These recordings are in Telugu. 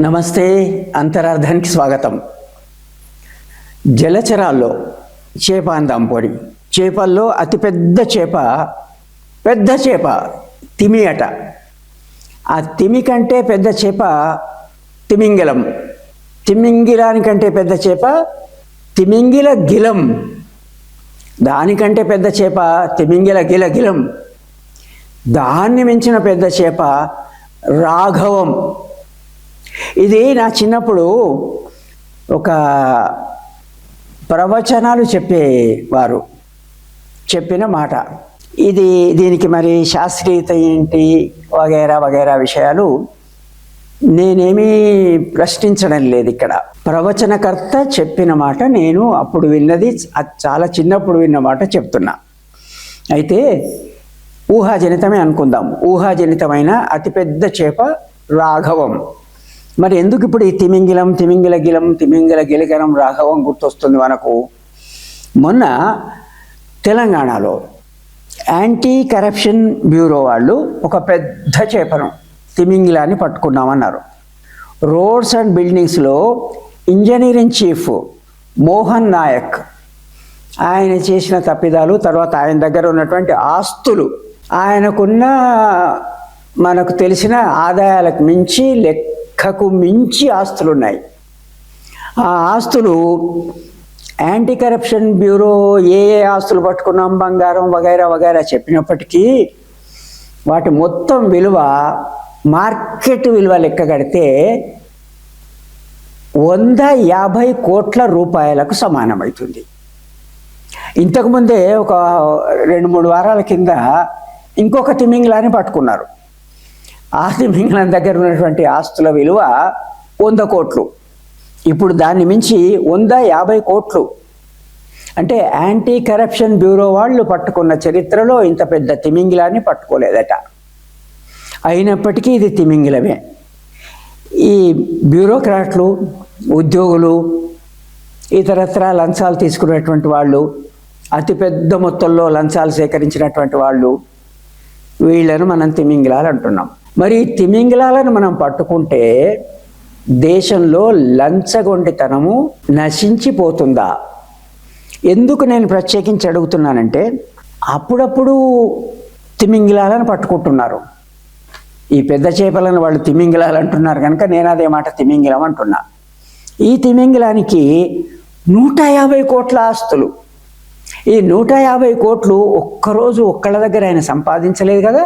నమస్తే, అంతరార్థానికి స్వాగతం. జలచరాల్లో చేప అందాం పోని. చేపల్లో అతిపెద్ద చేప తిమి అట. ఆ తిమి కంటే పెద్ద చేప తిమింగిలం. తిమింగిలానికంటే పెద్ద చేప తిమింగిల గిలం. దానికంటే పెద్ద చేప తిమింగిల గిలం. దాన్ని మించిన పెద్ద చేప రాఘవం. ఇది నా చిన్నప్పుడు ఒక ప్రవచనాలు చెప్పేవారు చెప్పిన మాట. దీనికి మరి శాస్త్రీయత ఏంటి వగైరా విషయాలు నేనేమీ ప్రశ్నించడం లేదు. ఇక్కడ ప్రవచనకర్త చెప్పిన మాట, నేను అప్పుడు విన్నది, చాలా చిన్నప్పుడు విన్న మాట చెప్తున్నా. అయితే ఊహాజనితమే అనుకుందాం. ఊహాజనితమైన అతిపెద్ద చేప రాఘవం. మరి ఎందుకు ఇప్పుడు ఈ తిమింగిల గిలగరం రాఘవం గుర్తొస్తుంది మనకు? మొన్న తెలంగాణలో యాంటీ కరప్షన్ బ్యూరో వాళ్ళు ఒక పెద్ద చేపను, తిమింగిలాన్ని పట్టుకున్నామన్నారు. రోడ్స్ అండ్ బిల్డింగ్స్లో ఇంజనీరింగ్ చీఫ్ మోహన్ నాయక్ ఆయన చేసిన తప్పిదాలు, తర్వాత ఆయన దగ్గర ఉన్నటువంటి ఆస్తులు, ఆయనకున్న మనకు తెలిసిన ఆదాయాలకు మించి, లెక్కకు మించి ఆస్తులు ఉన్నాయి. ఆ ఆస్తులు యాంటీ కరప్షన్ బ్యూరో ఏ ఆస్తులు పట్టుకున్నాం, బంగారం వగైరా చెప్పినప్పటికీ వాటి మొత్తం విలువ, మార్కెట్ విలువ లెక్క కడితే 150 కోట్ల రూపాయలకు సమానమవుతుంది. ఇంతకుముందే ఒక 2-3 వారాల కింద ఇంకొక తిమింగిలాన్ని పట్టుకున్నారు. ఆ తిమింగిలం దగ్గర ఉన్నటువంటి ఆస్తుల విలువ 100 కోట్లు. ఇప్పుడు దాన్ని మించి 150 కోట్లు. అంటే యాంటీ కరప్షన్ బ్యూరో వాళ్ళు పట్టుకున్న చరిత్రలో ఇంత పెద్ద తిమింగిలాన్ని పట్టుకోలేదట. అయినప్పటికీ ఇది తిమింగిలమే. ఈ బ్యూరోక్రాట్లు, ఉద్యోగులు, ఇతరత్ర లంచాలు తీసుకునేటువంటి వాళ్ళు, అతిపెద్ద మొత్తంలో లంచాలు సేకరించినటువంటి వాళ్ళు, వీళ్ళను మనం తిమింగిలాలు అంటున్నాం. మరి తిమింగిలాలను మనం పట్టుకుంటే దేశంలో లంచగొండితనము నశించిపోతుందా? ఎందుకు నేను ప్రత్యేకించి అడుగుతున్నానంటే, అప్పుడప్పుడు తిమింగిలాలను పట్టుకుంటున్నారు. ఈ పెద్ద చేపలను వాళ్ళు తిమింగిలాలు అంటున్నారు కనుక నేను అదే మాట తిమింగిలం అంటున్నా. ఈ తిమింగిలానికి 150 కోట్ల ఆస్తులు. ఈ 150 కోట్లు ఒక్కరోజు ఒక్కళ్ళ దగ్గర ఆయన సంపాదించలేదు కదా,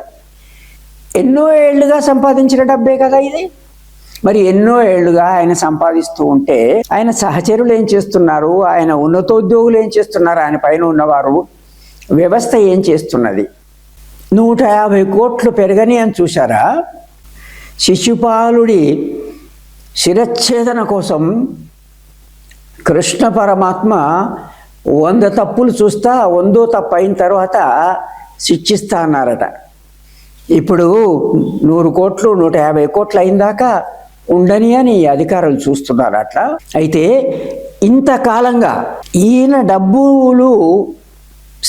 ఎన్నో ఏళ్లుగా సంపాదించిన డబ్బే కదా ఇది. మరి ఎన్నో ఏళ్లుగా ఆయన సంపాదిస్తూ ఉంటే ఆయన సహచరులు ఏం చేస్తున్నారు, ఆయన ఉన్నతోద్యోగులు ఏం చేస్తున్నారు, ఆయన పైన ఉన్నవారు, వ్యవస్థ ఏం చేస్తున్నది? 150 కోట్లు పెరగని అని చూశారా? శిశుపాలుడి శిరచ్ఛేదన కోసం కృష్ణ పరమాత్మ 100 తప్పులు చూస్తా, 100వ తప్పు అయిన తర్వాత శిక్షిస్తా అన్నారట. ఇప్పుడు 100 కోట్లు 150 కోట్లు అయిందాకా ఉండని అని అధికారులు చూస్తున్నారు. అట్లా అయితే ఇంతకాలంగా ఈయన డబ్బులు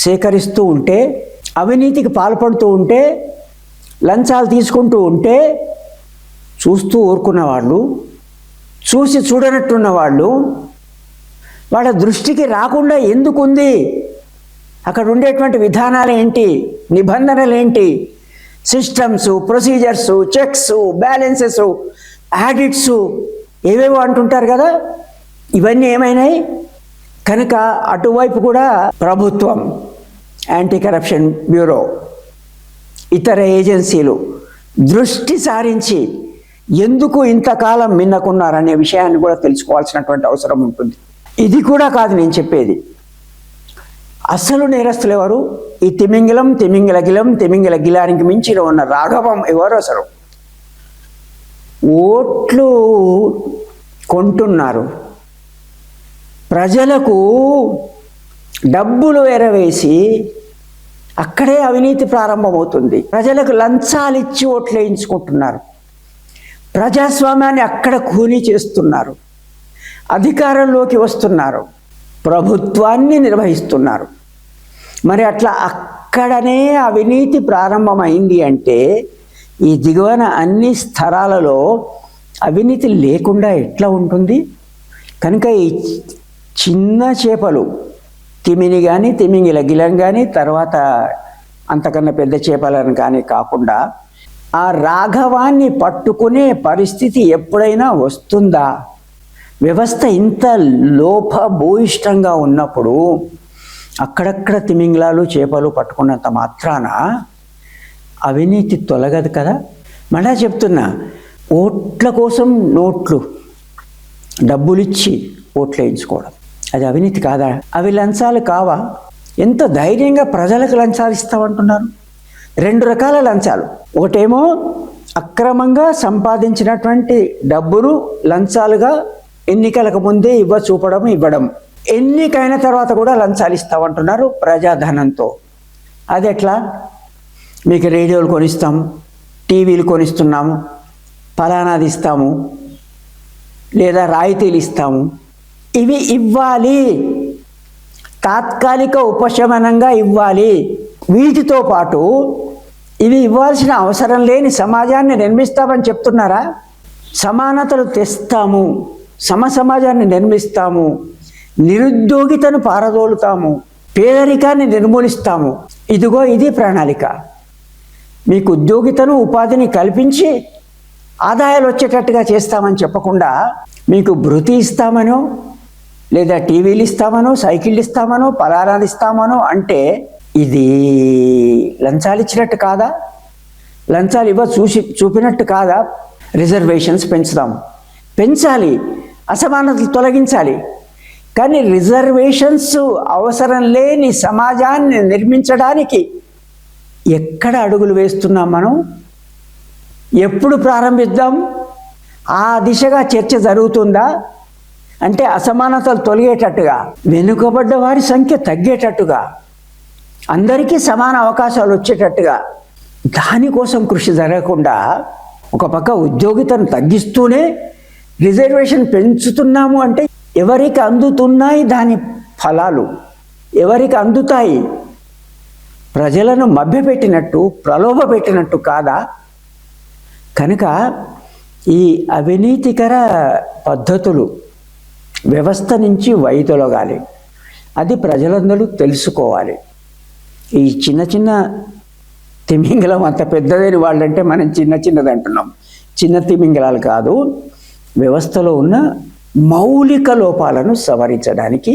సేకరిస్తూ ఉంటే, అవినీతికి పాల్పడుతూ ఉంటే, లంచాలు తీసుకుంటూ ఉంటే చూస్తూ ఊరుకున్న వాళ్ళు, చూసి చూడనట్టున్న వాళ్ళు, వాళ్ళ దృష్టికి రాకుండా ఎందుకుంది? అక్కడ ఉండేటువంటి విధానాలు ఏంటి, నిబంధనలు ఏంటి, systems, procedures, checks, balances, audits ఏవేవో అంటుంటారు కదా, ఇవన్నీ ఏమైనాయి? కనుక అటువైపు కూడా ప్రభుత్వం, యాంటీ కరప్షన్ బ్యూరో, ఇతర ఏజెన్సీలు దృష్టి సారించి ఎందుకు ఇంతకాలం మిన్నకున్నారనే విషయాన్ని కూడా తెలుసుకోవాల్సినటువంటి అవసరం ఉంటుంది. ఇది కూడా కాదు నేను చెప్పేది. అసలు నేరస్తులు ఎవరు? ఈ తిమింగిల గిలానికి మించిన ఉన్న రాఘవం ఎవరు? అసలు ఓట్లు కొంటున్నారు, ప్రజలకు డబ్బులు ఎరవేసి అక్కడే అవినీతి ప్రారంభమవుతుంది. ప్రజలకు లంచాలు ఇచ్చి ఓట్లు వేయించుకుంటున్నారు, ప్రజాస్వామ్యాన్ని అక్కడ కూనీ చేస్తున్నారు, అధికారంలోకి వస్తున్నారు, ప్రభుత్వాన్ని నిర్వహిస్తున్నారు. మరి అట్లా అక్కడనే అవినీతి ప్రారంభమైంది అంటే ఈ దిగువన అన్ని స్థరాలలో అవినీతి లేకుండా ఎట్లా ఉంటుంది? కనుక ఈ చిన్న చేపలు, తిమిని కానీ తిమింగిల గిలం కానీ తర్వాత అంతకన్నా పెద్ద చేపలను కానీ కాకుండా ఆ రాఘవాన్ని పట్టుకునే పరిస్థితి ఎప్పుడైనా వస్తుందా? వ్యవస్థ ఇంత లోపభూయిష్టంగా ఉన్నప్పుడు అక్కడక్కడ తిమింగలాలు చేపలు పట్టుకున్నంత మాత్రాన అవినీతి తొలగదు కదా. మళ్ళా చెప్తున్నా, ఓట్ల కోసం నోట్లు, డబ్బులిచ్చి ఓట్లు వేయించుకోవడం అది అవినీతి కాదా? అవి లంచాలు కావా? ఎంత ధైర్యంగా ప్రజలకు లంచాలు ఇస్తామంటున్నారు. 2 రకాల లంచాలు. ఒకటేమో అక్రమంగా సంపాదించినటువంటి డబ్బును లంచాలుగా ఎన్నికలకు ముందే ఇవ్వడం, ఎన్నికైన తర్వాత కూడా లంచాలు ఇస్తామంటున్నారు ప్రజాధనంతో. అది ఎట్లా? మీకు రేడియోలు కొనిస్తాము, టీవీలు కొనిస్తున్నాము, ఫలానాది ఇస్తాము, లేదా రాయితీలు ఇస్తాము, ఇవి ఇవ్వాలి, తాత్కాలిక ఉపశమనంగా ఇవ్వాలి. వీటితో పాటు ఇవి ఇవ్వాల్సిన అవసరం లేని సమాజాన్ని నిర్మిస్తామని చెప్తున్నారా? సమానతలు తెస్తాము, సమాజాన్ని నిర్మిస్తాము, నిరుద్యోగితను పారదోలుతాము, పేదరికాన్ని నిర్మూలిస్తాము. ఇదిగో ఇది ప్రణాళిక. మీకు ఉద్యోగితను ఉపాధిని కల్పించి ఆదాయాలు వచ్చేటట్టుగా చేస్తామని చెప్పకుండా మీకు భృతి ఇస్తామనో, లేదా టీవీలు ఇస్తామనో, సైకిళ్ళు ఇస్తామనో, పలారాలు ఇస్తామనో అంటే ఇది లంచాలు ఇచ్చినట్టు కాదా? లంచాలు చూపినట్టు కాదా? రిజర్వేషన్స్ పెంచాలి, అసమానతలు తొలగించాలి. కానీ రిజర్వేషన్స్ అవసరం లేని సమాజాన్ని నిర్మించడానికి ఎక్కడ అడుగులు వేస్తున్నాం మనం? ఎప్పుడు ప్రారంభిద్దాం? ఆ దిశగా చర్చ జరుగుతుందా? అంటే అసమానతలు తొలగేటట్టుగా, వెనుకబడ్డ వారి సంఖ్య తగ్గేటట్టుగా, అందరికీ సమాన అవకాశాలు వచ్చేటట్టుగా దానికోసం కృషి జరగకుండా ఒక పక్క ఉద్యోగితను తగ్గిస్తూనే రిజర్వేషన్ పెంచుతున్నాము అంటే ఎవరికి అందుతున్నాయి దాని ఫలాలు? ఎవరికి అందుతాయి? ప్రజలను మభ్యపెట్టినట్టు, ప్రలోభపెట్టినట్టు కాదా? కనుక ఈ అవినీతికర పద్ధతులు వ్యవస్థ నుంచి వైదొలగాలి. అది ప్రజలందరూ తెలుసుకోవాలి. ఈ చిన్న తిమింగలం అంత పెద్దదని వాళ్ళంటే మనం చిన్నది అంటున్నాం. చిన్న తిమింగలాలు కాదు. వ్యవస్థలో ఉన్న మౌలిక లోపాలను సవరించడానికి,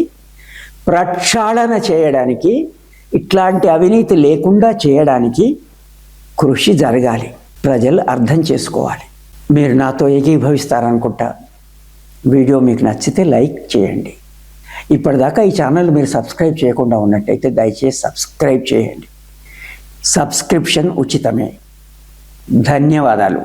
ప్రక్షాళన చేయడానికి, ఇట్లాంటి అవినీతి లేకుండా చేయడానికి కృషి జరగాలి. ప్రజలు అర్థం చేసుకోవాలి. మీరు నాతో ఏకీభవిస్తారనుకుంటా. వీడియో మీకు నచ్చితే లైక్ చేయండి. ఇప్పటిదాకా ఈ ఛానల్ మీరు సబ్స్క్రైబ్ చేయకుండా ఉన్నట్టయితే దయచేసి సబ్స్క్రైబ్ చేయండి. సబ్స్క్రిప్షన్ ఉచితమే. ధన్యవాదాలు.